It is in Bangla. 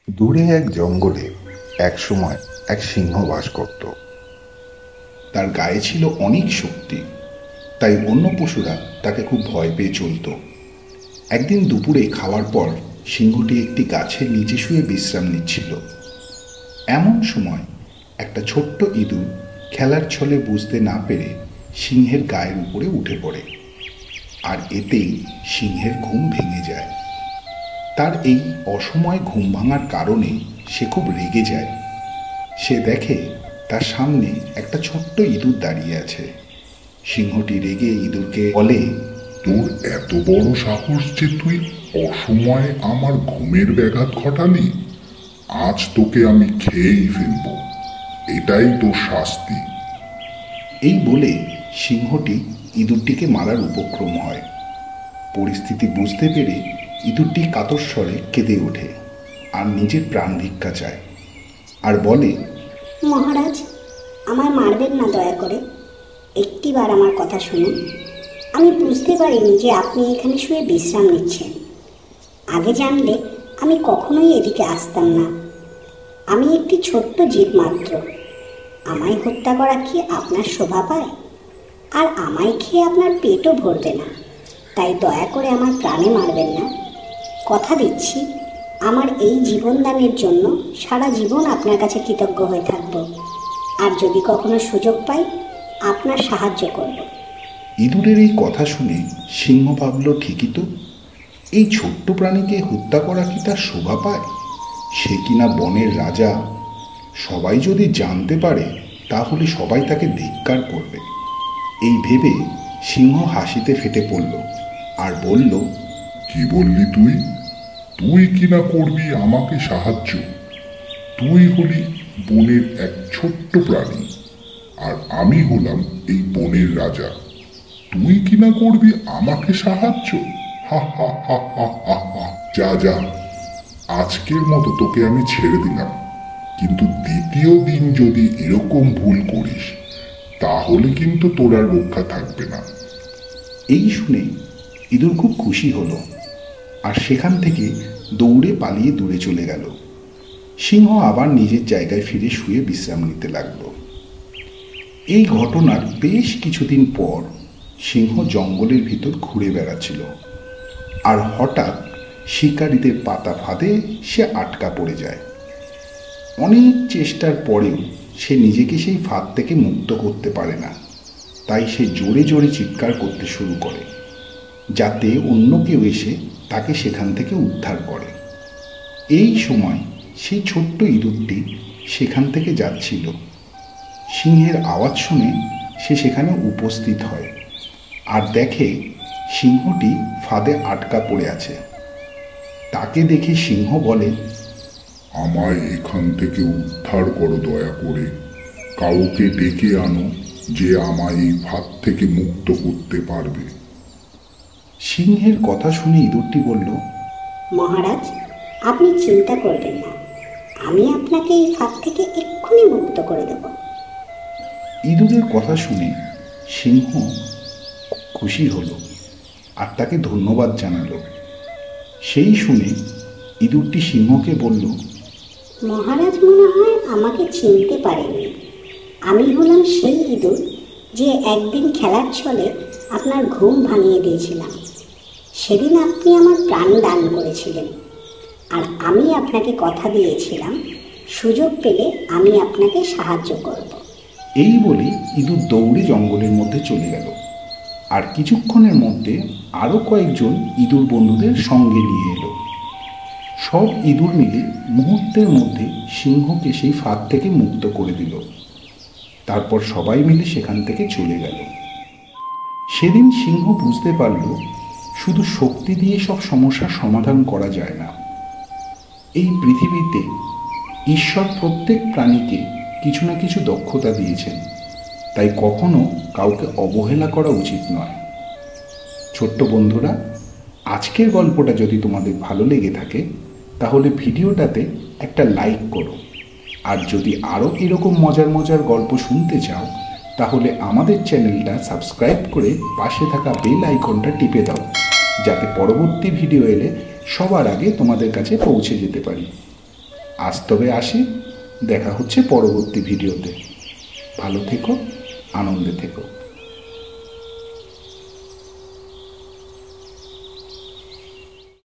দূরে এক জঙ্গলে এক সময় এক সিংহ বাস করত। তার গায়ে ছিল অনেক শক্তি, তাই অন্য পশুরা তাকে খুব ভয় পেয়ে চলত। একদিন দুপুরে খাওয়ার পর সিংহটি একটি গাছের নিচে শুয়ে বিশ্রাম নিচ্ছিল। এমন সময় একটা ছোট্ট ইঁদুর খেলার ছলে বুঝতে না পেরে সিংহের গায়ের উপরে উঠে পড়ে, আর এতেই সিংহের ঘুম ভেঙে যায়। তার এই অসময়ে ঘুম ভাঙার কারণে সে খুব রেগে যায়। সে দেখে তার সামনে একটা ছোট্ট ইঁদুর দাঁড়িয়ে আছে। সিংহটি রেগে ইঁদুরকে বলে, তোর এত বড় সাহস যে তুই অসময়ে আমার ঘুমের ব্যাঘাত ঘটালি? আজ তোকে আমি খেয়েই ফেলব, এটাই তোর শাস্তি। এই বলে সিংহটি ইঁদুরটিকে মারার উপক্রম হয়। পরিস্থিতি বুঝতে পেরে ইঁদুরটি কাতর স্বরে কেঁদে ওঠে আর নিজের প্রাণ ভিক্ষা চায়, আর বলে, মহারাজ, আমায় মারবেন না, দয়া করে একটিবার আমার কথা শুনুন। আমি বুঝতে পারিনি যে আপনি এখানে শুয়ে বিশ্রাম নিচ্ছেন। আগে জানলে আমি কখনোই এদিকে আসতাম না। আমি একটি ছোট্ট জীব মাত্র। আমায় হত্যা করা কি আপনার শোভা পায়? আর আমায় খেয়ে আপনার পেটও ভরবে না। তাই দয়া করে আমার প্রাণে মারবেন না। কথা দিচ্ছি, আমার এই জীবনদানের জন্য সারা জীবন আপনার কাছে কৃতজ্ঞ হয়ে থাকব। আর যদি কখনো সুযোগ পাই, আপনার সাহায্য করব। ইঁদুরের এই কথা শুনে সিংহ ভাবল, ঠিকই তো, এই ছোট্ট প্রাণীকে হত্যা করা কি তার শোভা পায়? সে কিনা বনের রাজা। সবাই যদি জানতে পারে তাহলে সবাই তাকে ধিক্কার করবে। এই ভেবে সিংহ হাসিতে ফেটে পড়ল আর বলল, কি বললি তুই? তুই কিনা করবি আমাকে সাহায্য? তুই হলি বনের এক ছোট্ট প্রাণী, আর আমি হলাম এই বনের রাজা। তুই কিনা করবি আমাকে সাহায্য? হা হা হা হা হা হা। যা যা, আজকের মতো তোকে আমি ছেড়ে দিলাম, কিন্তু দ্বিতীয় দিন যদি এরকম ভুল করিস তাহলে কিন্তু তোর আর রক্ষা থাকবে না। এই শুনে ইঁদুর খুব খুশি হলো আর সেখান থেকে দৌড়ে পালিয়ে দূরে চলে গেল। সিংহ আবার নিজের জায়গায় ফিরে শুয়ে বিশ্রাম নিতে লাগলো। এই ঘটনার বেশ কিছুদিন পর সিংহ জঙ্গলের ভিতর ঘুরে বেড়াচ্ছিল, আর হঠাৎ শিকারীদের পাতা ফাঁদে সে আটকা পড়ে যায়। অনেক চেষ্টার পরেও সে নিজেকে সেই ফাঁদ থেকে মুক্ত করতে পারে না। তাই সে জোরে জোরে চিৎকার করতে শুরু করে, যাতে অন্য কেউ এসে তাকে সেখান থেকে উদ্ধার করে। এই সময় সেই ছোট্ট ইঁদুরটি সেখান থেকে যাচ্ছিল। সিংহের আওয়াজ শুনে সে সেখানে উপস্থিত হয় আর দেখে সিংহটি ফাঁদে আটকা পড়ে আছে। তাকে দেখে সিংহ বলে, আমায় এখান থেকে উদ্ধার করো দয়া করে। কাউকে ডেকে আনো যে আমায় এই ফাঁদ থেকে মুক্ত করতে পারবে। সিংহের কথা শুনে ইঁদুরটি বলল, মহারাজ, আপনি চিন্তা করবেন না। আমি আপনাকে এই ফাঁদ থেকে এক্ষুনি মুক্ত করে দেব। ইঁদুরের কথা শুনে সিংহ খুশি হলো আর তাকে ধন্যবাদ জানালো। সেই শুনে ইঁদুরটি সিংহকে বলল, মহারাজ মনে হয় আমাকে চিনতে পারেননি। আমি হলাম সেই ইঁদুর যে একদিন খেলার ছলে আপনার ঘুম ভাঙিয়ে দিয়েছিলাম। সেদিন আপনি আমার প্রাণ দান করেছিলেন, আর আমি আপনাকে কথা দিয়েছিলাম সুযোগ পেলে আমি আপনাকে সাহায্য করব। এই বলে ইঁদুর দৌড়ে জঙ্গলের মধ্যে চলে গেল, আর কিছুক্ষণের মধ্যে আরও কয়েকজন ইঁদুর বন্ধুদের সঙ্গে নিয়ে এলো। সব ইঁদুর মিলে মুহূর্তের মধ্যে সিংহকে সেই ফাঁদ থেকে মুক্ত করে দিল। তারপর সবাই মিলে সেখান থেকে চলে গেল। সেদিন সিংহ বুঝতে পারল, শুধু শক্তি দিয়ে সব সমস্যার সমাধান করা যায় না। এই পৃথিবীতে ঈশ্বর প্রত্যেক প্রাণীকে কিছু না কিছু দক্ষতা দিয়েছেন, তাই কখনো কাউকে অবহেলা করা উচিত নয়। ছোট্ট বন্ধুরা, আজকের গল্পটা যদি তোমাদের ভালো লেগে থাকে তাহলে ভিডিওটাতে একটা লাইক করো, আর যদি আরও এরকম মজার মজার গল্প শুনতে চাও তাহলে আমাদের চ্যানেলটা সাবস্ক্রাইব করে পাশে থাকা বেল আইকনটা টিপে দাও, যাতে পরবর্তী ভিডিও এলে সবার আগে তোমাদের কাছে পৌঁছে যেতে পারি। আজ তবে আসি, দেখা হচ্ছে পরবর্তী ভিডিওতে। ভালো থেকো, আনন্দে থেকো।